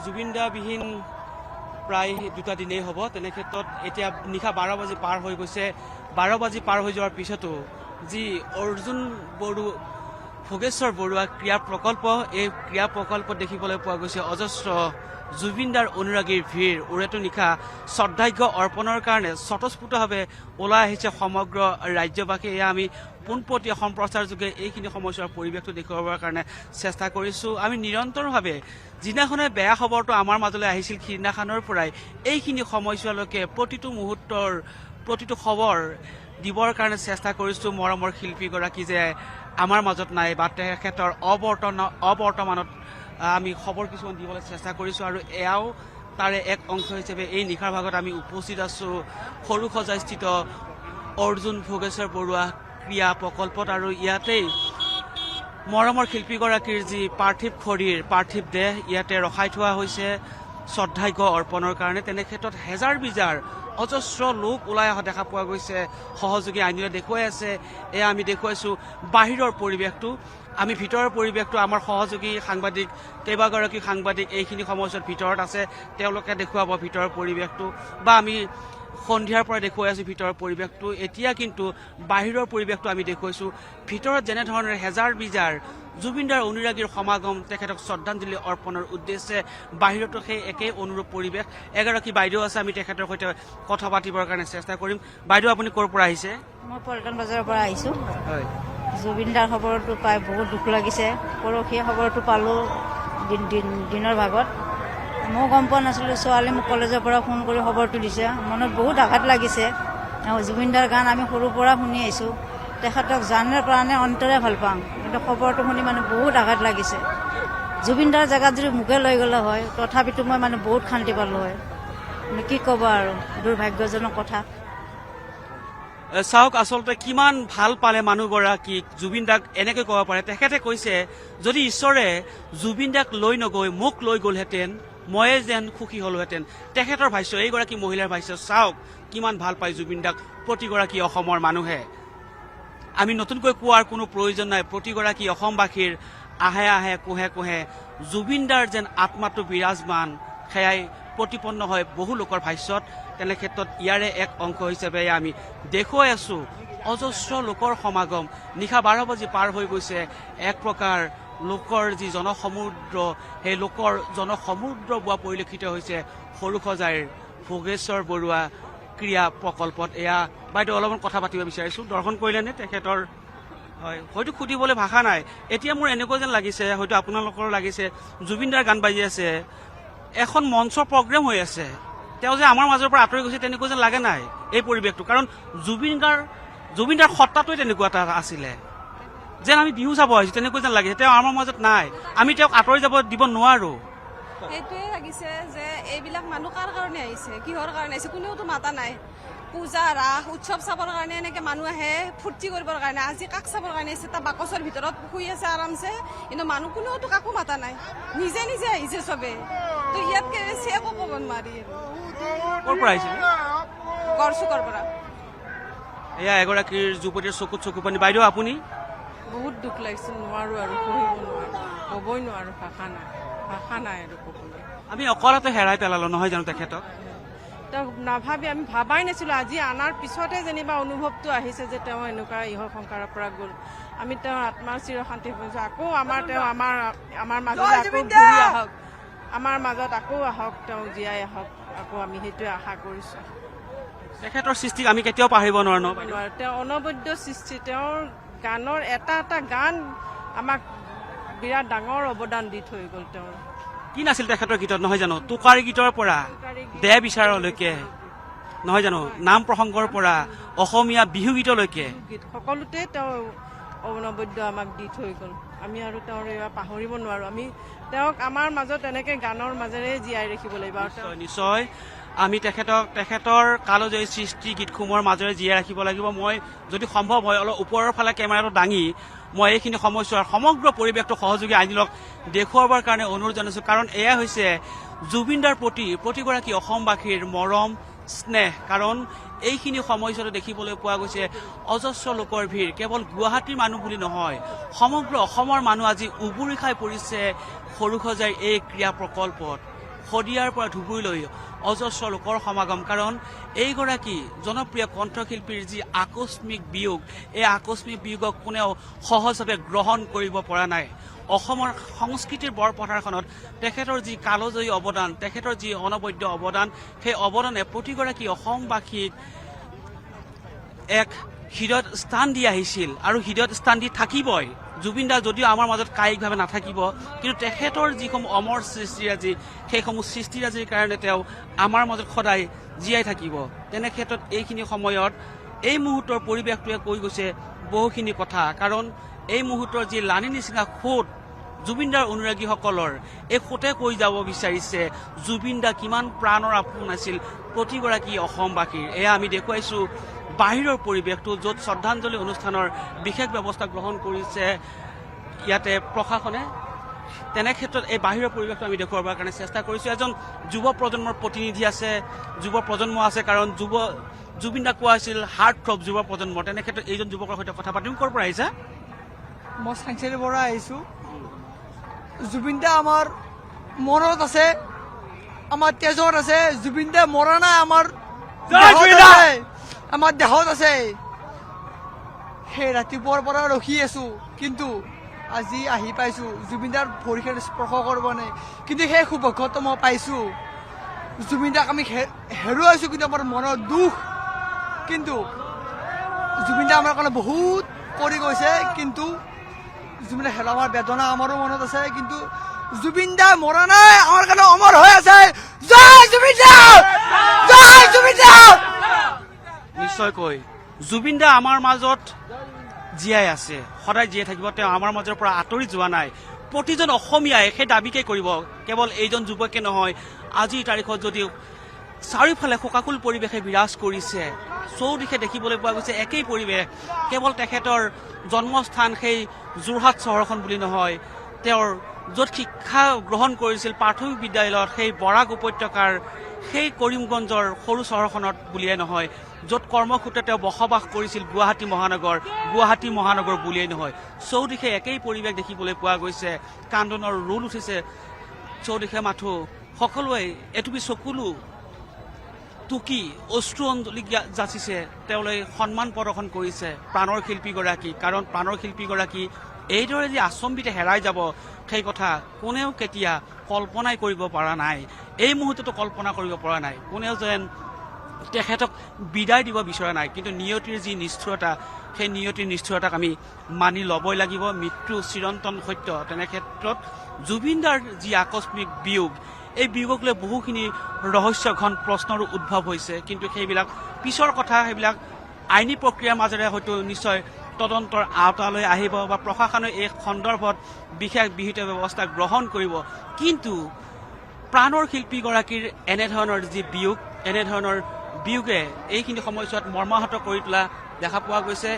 জুবিন দা বিহীন প্ৰায় 2টা দিনেই হ'ব। তেনে ক্ষেত্ৰত এতিয়া নিশা 12 বাজি পাৰ হৈ গৈছে। 12 বাজি পাৰ হৈ যোৱাৰ পিছতো যি অৰ্জুন ভোগেশ্বৰ বৰুৱা ক্ৰীড়া প্ৰকল্প, এই ক্ৰীড়া প্ৰকল্পত দেখিবলৈ পোৱা গৈছে অজস্ৰ জুবিনদাৰ অনুৰাগীৰ ভিৰ। উৰেটো নিশা শ্ৰদ্ধাৰ্ঘ্য অৰ্পণৰ কাৰণে স্বতঃস্ফূৰ্তভাৱে ওলাই আহিছে সমগ্ৰ ৰাজ্যবাসী। এয়া আমি পোনপটীয়া সম্প্ৰচাৰ যোগে এইখিনি সময়ছোৱাৰ পৰিৱেশটো দেখুৱাবৰ কাৰণে চেষ্টা কৰিছোঁ। আমি নিৰন্তৰভাৱে যিদিনাখনে বেয়া খবৰটো আমাৰ মাজলৈ আহিছিল সিদিনাখনৰ পৰাই এইখিনি সময়ছোৱালৈকে প্ৰতিটো মুহূৰ্তৰ প্ৰতিটো খবৰ দিবৰ কাৰণে চেষ্টা কৰিছোঁ। মৰমৰ শিল্পীগৰাকী যে আমাৰ মাজত নাই বা তেখেতৰ অবৰ্তমানত আমি খবৰ কিছুমান দিবলৈ চেষ্টা কৰিছোঁ, আৰু এয়াও তাৰে এক অংশ হিচাপে এই নিশাৰ ভাগত আমি উপস্থিত আছোঁ সৰুসজাইস্থিত অৰ্জুন ভোগেশ্বৰ বৰুৱা ক্ৰীড়া প্ৰকল্পত। আৰু ইয়াতেই মৰমৰ শিল্পীগৰাকীৰ যি পাৰ্থিৱ শৰীৰ, পাৰ্থিৱ দেহ ইয়াতে ৰখাই থোৱা হৈছে শ্ৰদ্ধাৰ্ঘ্য অৰ্পণৰ কাৰণে। তেনে ক্ষেত্ৰত হেজাৰ বিজাৰ অজস্ৰ লোক ওলাই অহা দেখা পোৱা গৈছে। সহযোগী আইনীয়ে দেখুৱাই আছে। এয়া আমি দেখুৱাইছোঁ বাহিৰৰ পৰিৱেশটো। আমি ভিতৰৰ পৰিৱেশটো আমাৰ সহযোগী সাংবাদিক কেইবাগৰাকী সাংবাদিক এইখিনি সময়ছোৱাত ভিতৰত আছে, তেওঁলোকে দেখুৱাব ভিতৰৰ পৰিৱেশটো, বা আমি সন্ধিয়াৰ পৰা দেখুৱাই আছোঁ ভিতৰৰ পৰিৱেশটো। এতিয়া কিন্তু বাহিৰৰ পৰিৱেশটো আমি দেখুৱাইছোঁ। ভিতৰত যেনেধৰণৰ হেজাৰ বিজাৰ জুবিনদাৰ অনুৰাগীৰ সমাগম, তেখেতক শ্ৰদ্ধাঞ্জলি অৰ্পণৰ উদ্দেশ্যে বাহিৰতো সেই একেই অনুৰূপ পৰিৱেশ। এগৰাকী বাইদেউ আছে, আমি তেখেতৰ সৈতে কথা পাতিবৰ কাৰণে চেষ্টা কৰিম। বাইদেউ, আপুনি ক'ৰ পৰা আহিছে? মই পল্টন বজাৰৰ পৰা আহিছোঁ। হয়, জুবিনদাৰ খবৰটো পাই বহুত দুখ লাগিছে। পৰহি খবৰটো পালোঁ দিনৰ ভাগত। মই গম পোৱা নাছিলোঁ। ছোৱালী মোক কলেজৰ পৰা ফোন কৰি খবৰটো দিছে। মনত বহুত আঘাত লাগিছে। জুবিনদাৰ গান আমি সৰুৰ পৰা শুনি আহিছোঁ। তেখেতক জানে প্ৰাণে অন্তৰে ভাল পাওঁ, কিন্তু খবৰটো শুনি মানে বহুত আঘাত লাগিছে। জুবিনদাৰ জেগাত যদি মোকে লৈ গ'লে হয় তথাপিতো মই মানে বহুত শান্তি পালোঁ হয়। কি ক'ব আৰু, দুৰ্ভাগ্যজনক কথা। চাওক, আচলতে কিমান ভাল পালে মানুহগৰাকীক জুবিন দাক এনেকৈ ক'ব পাৰে। তেখেতে কৈছে যদি ঈশ্বৰে জুবিন দাক লৈ নগৈ মোক লৈ গ'লহেঁতেন ময়ে যেন সুখী হলোহেঁতেন। তেখেতৰ ভাষ্য, এইগৰাকী মহিলাৰ ভাষ্য। চাওক কিমান ভাল পায় জুবিন দাক প্ৰতিগৰাকী অসমৰ মানুহে। আমি নতুনকৈ কোৱাৰ কোনো প্ৰয়োজন নাই। প্ৰতিগৰাকী অসমবাসীৰ আহে আহে কোহে কোহে জুবিন দাৰ যেন আত্মাটো বিৰাজমান, সেয়াই প্ৰতিপন্ন হয় বহু লোকৰ ভাষ্যত। তেনে ক্ষেত্ৰত ইয়াৰে এক অংশ হিচাপে আমি দেখুৱাই আছোঁ অজস্ৰ লোকৰ সমাগম। নিশা 12 বাজি পাৰ হৈ গৈছে। এক প্ৰকাৰ লোকৰ যি জনসমুদ্ৰ, সেই লোকৰ জনসমুদ্ৰ বোৱা পৰিলক্ষিত হৈছে সৰুসজাইৰ ভোগেশ্বৰ বৰুৱা ক্ৰীড়া প্ৰকল্পত। এয়া বাইদেউ অলপমান কথা পাতিব বিচাৰিছোঁ। দৰ্শন কৰিলেনে তেখেতৰ? হয়, হয়তো সুধিবলৈ ভাষা নাই। এতিয়া মোৰ এনেকুৱা যেন লাগিছে, হয়তো আপোনালোকৰ লাগিছে, জুবিনদাৰ গান বাজি আছে, এখন মঞ্চৰ প্ৰগ্ৰেম হৈ আছে, তেওঁ যে আমাৰ মাজৰ পৰা আঁতৰি গৈছে তেনেকুৱা যেন লাগে নাই এই পৰিৱেশটো? কাৰণ জুবিনদাৰ সত্তাটোৱে তেনেকুৱা এটা আছিলে, যেন আমি বিহু চাব আহিছোঁ তেনেকুৱা যেন লাগিছে। তেওঁ আমাৰ মাজত নাই, আমি তেওঁক আঁতৰি যাব দিব নোৱাৰো। সেইটোৱে লাগিছে যে এইবিলাক মানুহ কাৰ কাৰণে আহিছে, কিহৰ কাৰণে আহিছে, কোনেওতো মাতা নাই। পূজা ৰাস উৎসৱ চাবৰ কাৰণে এনেকে মানুহ আহে, ফূৰ্তি কৰিবৰ কাৰণে। আজি কাক চাবৰ কাৰণে আহিছে? তাৰ বাকচৰ ভিতৰত শুই আছে আৰামছে, কিন্তু মানুহ কোনেওতো কাকো মাতা নাই। নিজে নিজে আহিছে চবে। তো ইয়াতকে বেছি একো ক'ব নোৱাৰি। ক'ৰ পৰা আহিছিল? গড়চুকৰ পৰা। এয়া এগৰাকীৰ যুৱতীৰ চকুত চকু পানী। বাইদেউ আপুনি? বহুত দুখ লাগিছিল। নোৱাৰো আৰু পঢ়িব নোৱাৰো, ক'বই নোৱাৰো, ভাষা নাই আৰু ক'বলৈ। আমি অকলতে হেৰাই পেলালো নহয় জানো তেখেতক? তেওঁ নাভাবি আমি ভাবাই নাছিলো। আজি আনাৰ পিছতে যেনিবা অনুভৱটো আহিছে যে তেওঁ এনেকুৱা ইহৰ সংসাৰৰ পৰা গ'ল। আমি তেওঁৰ আত্মাৰ চিৰশান্তি পাইছোঁ। আকৌ আমাৰ মাজত আকৌ ঘূৰি আহক, আমাৰ মাজত আকৌ আহক, তেওঁ জীয়াই আহক। আকৌ আমি সেইটোৱে আশা কৰিছোঁ। তেখেতৰ সৃষ্টিক আমি কেতিয়াও পাহৰিব নোৱাৰো। তেওঁ অনবদ্য সৃষ্টি। তেওঁৰ গানৰ এটা এটা গান আমাক বিৰাট ডাঙৰ অৱদান দি থৈ গ'ল। তেওঁৰ কি নাছিল তেখেতৰ গীতত নহয় জানো? টোকাৰী গীতৰ পৰা দেহ বিচাৰলৈকে নহয় জানো, নাম প্ৰসংগৰ পৰা অসমীয়া বিহু গীতলৈকে সকলোতে তেওঁ অনবদ্য আমাক দি থৈ গ'ল। আমি আৰু তেওঁৰ এইবাৰ পাহৰিব নোৱাৰো। আমি তেওঁক আমাৰ মাজত এনেকে গানৰ মাজেৰে জীয়াই ৰাখিব লাগিব। নিশ্চয় আমি তেখেতৰ কালজয়ী সৃষ্টি গীতসমূহৰ মাজেৰে জীয়াই ৰাখিব লাগিব। মই যদি সম্ভৱ হয় অলপ ওপৰৰ ফালে কেমেৰাটো দাঙি মই এইখিনি সময়ছোৱাৰ সমগ্ৰ পৰিৱেশটো সহযোগী আইনীলক দেখুৱাবৰ কাৰণে অনুৰোধ জনাইছোঁ। কাৰণ এয়া হৈছে জুবিনদাৰ প্ৰতি প্ৰতিগৰাকী অসমবাসীৰ মৰম স্নেহ। কাৰণ এইখিনি সময়ছোৱাত দেখিবলৈ পোৱা গৈছে অজস্ৰ লোকৰ ভিৰ। কেৱল গুৱাহাটীৰ মানুহ বুলি নহয়, সমগ্ৰ অসমৰ মানুহ আজি উবুৰি খাই পৰিছে সৰুসজাইৰ এই ক্ৰীড়া প্ৰকল্পত শদিয়াৰ পৰা ধুবুৰীলৈ অজস্ৰ লোকৰ সমাগম। কাৰণ এইগৰাকী জনপ্ৰিয় কণ্ঠশিল্পীৰ যি আকস্মিক বিয়োগ, এই আকস্মিক বিয়োগক কোনেও সহজভাৱে গ্ৰহণ কৰিব পৰা নাই। অসমৰ সংস্কৃতিৰ বৰপথাৰখনত তেখেতৰ যি কালজয়ী অৱদান, তেখেতৰ যি অনবদ্য অৱদান, সেই অৱদানে প্ৰতিগৰাকী অসমবাসীক এক হৃদয়ত স্থান দি আহিছিল আৰু হৃদয়ত স্থান দি থাকিবই। জুবিন দা যদিও আমাৰ মাজত কায়িকভাৱে নাথাকিব, কিন্তু তেখেতৰ যিসমূহ অমৰ সৃষ্টিৰাজি, সেইসমূহ সৃষ্টিৰাজিৰ কাৰণে তেওঁ আমাৰ মাজত সদায় জীয়াই থাকিব। তেনে ক্ষেত্ৰত এইখিনি সময়ত এই মুহূৰ্তৰ পৰিৱেশটোৱে কৈ গৈছে বহুখিনি কথা। কাৰণ এই মুহূৰ্তৰ যি লানি নিচিঙা সোঁত জুবিন দাৰ অনুৰাগীসকলৰ, এই সোঁতে কৈ যাব বিচাৰিছে জুবিন দা কিমান প্ৰাণৰ আপোন আছিল প্ৰতিগৰাকী অসমবাসীৰ। এয়া আমি দেখুৱাইছোঁ বাহিৰৰ পৰিৱেশটো, য'ত শ্ৰদ্ধাঞ্জলি অনুষ্ঠানৰ বিশেষ ব্যৱস্থা গ্ৰহণ কৰিছে ইয়াতে প্ৰশাসনে। তেনে ক্ষেত্ৰত এই বাহিৰৰ পৰিৱেশটো আমি দেখুৱাবৰ কাৰণে চেষ্টা কৰিছোঁ। এজন যুৱ প্ৰজন্মৰ প্ৰতিনিধি আছে, যুৱ প্ৰজন্ম আছে, কাৰণ জুবিন দা কোৱা হৈছিল হাৰ্ট থ্ৰব যুৱ প্ৰজন্মৰ। তেনে ক্ষেত্ৰত এইজন যুৱকৰ সৈতে কথা পাতিম। ক'ৰ পৰা আহিছা? মই চাংচাৰিৰ পৰা আহিছোঁ। জুবিন দা আমাৰ মনত আছে, আমাৰ তেজত আছে। জুবিন দা মৰা নাই, আমাৰ দেহত আছে। সেই ৰাতিপুৱাৰ পৰা ৰখি আছো, কিন্তু আজি আহি পাইছো। জুবিন দাৰ ভৰিখন স্পৰ্শ কৰিব নাই, কিন্তু সেই সৌভাগ্যটো মই পাইছো। জুবিন দাক আমি হেৰুৱাইছো, কিন্তু আমাৰ মনৰ দুখ। কিন্তু জুবিন দা আমাৰ কাৰণে বহুত কৰি গৈছে, কিন্তু জুবিন দা হেৰুৱাৰ বেদনা আমাৰো মনত আছে। কিন্তু জুবিন দা মৰা নাই, আমাৰ কাৰণে অমৰ হৈ আছে। জয় জুবিন দা, জয় জুবিন দা। নিশ্চয়কৈ জুবিন দা আমাৰ মাজত জীয়াই আছে, সদায় জীয়াই থাকিব। তেওঁ আমাৰ মাজৰ পৰা আঁতৰি যোৱা নাই। প্ৰতিজন অসমীয়াই সেই দাবীকে কৰিব। কেৱল এইজন যুৱকে নহয়, আজিৰ তাৰিখত যদিও চাৰিওফালে শোকাকুল পৰিৱেশে বিৰাজ কৰিছে, চৌদিশে দেখিবলৈ পোৱা গৈছে একেই পৰিৱেশ। কেৱল তেখেতৰ জন্মস্থান সেই যোৰহাট চহৰখন বুলি নহয়, তেওঁৰ য'ত শিক্ষা গ্ৰহণ কৰিছিল প্ৰাথমিক বিদ্যালয়ত, সেই বৰাক উপত্যকাৰ সেই কৰিমগঞ্জৰ সৰু চহৰখনত বুলিয়ে নহয়, য'ত কৰ্মসূত্ৰে তেওঁ বসবাস কৰিছিল গুৱাহাটী মহানগৰ বুলিয়েই নহয়, চৌদিশে একেই পৰিৱেশ দেখিবলৈ পোৱা গৈছে। কান্দোনৰ ৰোল উঠিছে চৌদিশে মাথো, সকলোৱে এটুপি চকুলো টুকি অশ্ৰু অঞ্জলি যাচিছে, তেওঁলৈ সন্মান প্ৰদৰ্শন কৰিছে প্ৰাণৰ শিল্পীগৰাকী। কাৰণ প্ৰাণৰ শিল্পীগৰাকী এইদৰে যে আচম্বিতে হেৰাই যাব, সেই কথা কোনেও কেতিয়া কল্পনাই কৰিব পৰা নাই। এই মুহূৰ্ততো কল্পনা কৰিব পৰা নাই। কোনেও যেন তেখেতক বিদায় দিব বিচৰা নাই। কিন্তু নিয়তিৰ যি নিষ্ঠুৰতা, সেই নিয়তিৰ নিষ্ঠুৰতাক আমি মানি ল'বই লাগিব। মৃত্যু চিৰন্তন সত্য। তেনে ক্ষেত্ৰত জুবিন দাৰ যি আকস্মিক বিয়োগ, এই বিয়োগক লৈ বহুখিনি ৰহস্যঘন প্ৰশ্নৰো উদ্ভৱ হৈছে। কিন্তু সেইবিলাক পিছৰ কথা, সেইবিলাক আইনী প্ৰক্ৰিয়াৰ মাজেৰে হয়তো নিশ্চয় তদন্তৰ আওতালৈ আহিব বা প্ৰশাসনে এই সন্দৰ্ভত বিশেষ বিহিত ব্যৱস্থা গ্ৰহণ কৰিব। কিন্তু প্ৰাণৰ শিল্পীগৰাকীৰ এনেধৰণৰ যি বিয়োগ, এনেধৰণৰ বিয়োগে এইখিনি সময়ছোৱাত মৰ্মাহত কৰি তোলা দেখা পোৱা গৈছে।